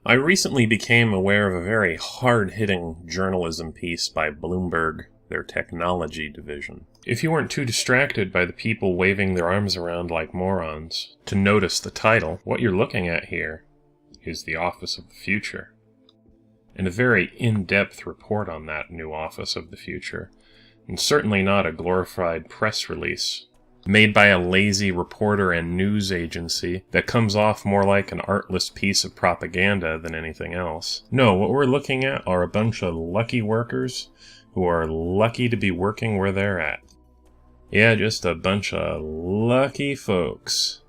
I recently became aware of a very hard-hitting journalism piece by Bloomberg, their technology division. If you weren't too distracted by the people waving their arms around like morons to notice the title, what you're looking at here is the Office of the Future. And a very in-depth report on that new Office of the Future. And certainly not a glorified press release made by a lazy reporter and news agency that comes off more like an artless piece of propaganda than anything else. No, what we're looking at are a bunch of lucky workers who are lucky to be working where they're at. Yeah, just a bunch of lucky folks.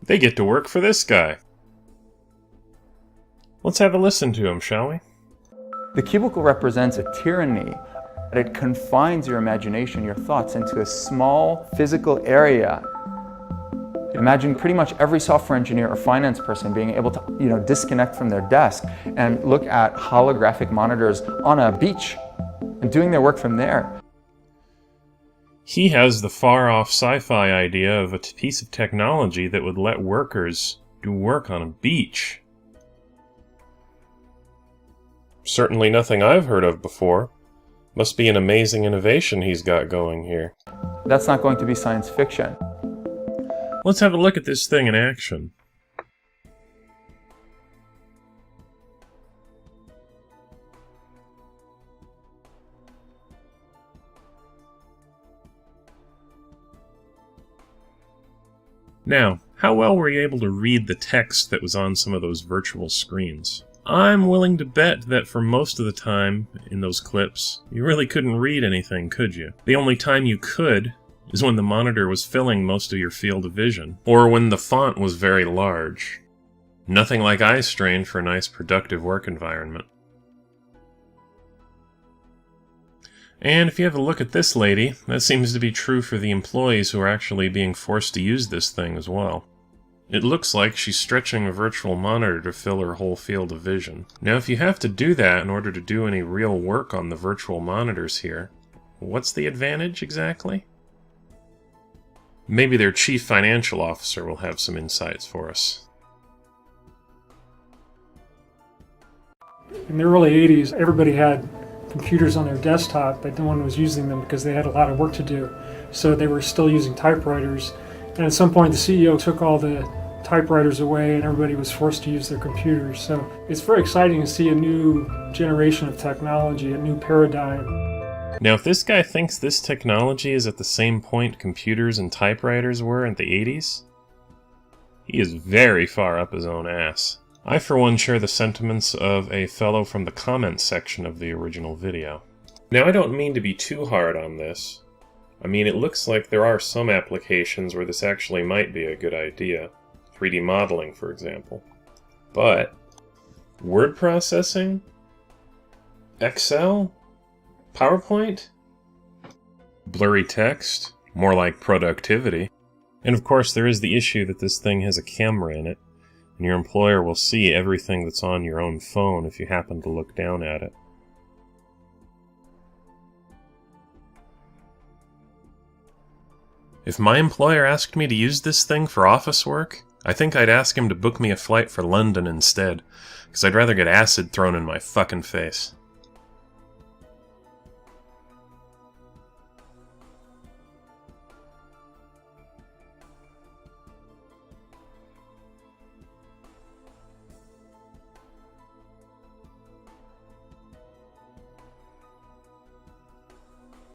They get to work for this guy. Let's have a listen to him, shall we? The cubicle represents a tyranny. It confines your imagination, your thoughts, into a small physical area. Imagine pretty much every software engineer or finance person being able to, disconnect from their desk and look at holographic monitors on a beach and doing their work from there. He has the far-off sci-fi idea of a piece of technology that would let workers do work on a beach. Certainly nothing I've heard of before. Must be an amazing innovation he's got going here. That's not going to be science fiction. Let's have a look at this thing in action. Now, how well were you able to read the text that was on some of those virtual screens? I'm willing to bet that for most of the time in those clips, you really couldn't read anything, could you? The only time you could is when the monitor was filling most of your field of vision, or when the font was very large. Nothing like Eyestrain for a nice productive work environment. And if you have a look at this lady, that seems to be true for the employees who are actually being forced to use this thing as well. It looks like she's stretching a virtual monitor to fill her whole field of vision. Now, if you have to do that in order to do any real work on the virtual monitors here, what's the advantage exactly? Maybe their chief financial officer will have some insights for us. In the early 80s, everybody had computers on their desktop, but no one was using them because they had a lot of work to do. So they were still using typewriters. And at some point, the CEO took all the typewriters away and everybody was forced to use their computers. So it's very exciting to see a new generation of technology, a new paradigm. Now, if this guy thinks this technology is at the same point computers and typewriters were in the 80s, he is very far up his own ass. I, for one, share the sentiments of a fellow from the comments section of the original video. Now, I don't mean to be too hard on this. I mean, it looks like there are some applications where this actually might be a good idea. 3D modeling, for example. But word processing? Excel? PowerPoint? Blurry text? More like productivity. And of course, there is the issue that this thing has a camera in it, and your employer will see everything that's on your own phone if you happen to look down at it. If my employer asked me to use this thing for office work, I think I'd ask him to book me a flight for London instead, because I'd rather get acid thrown in my fucking face.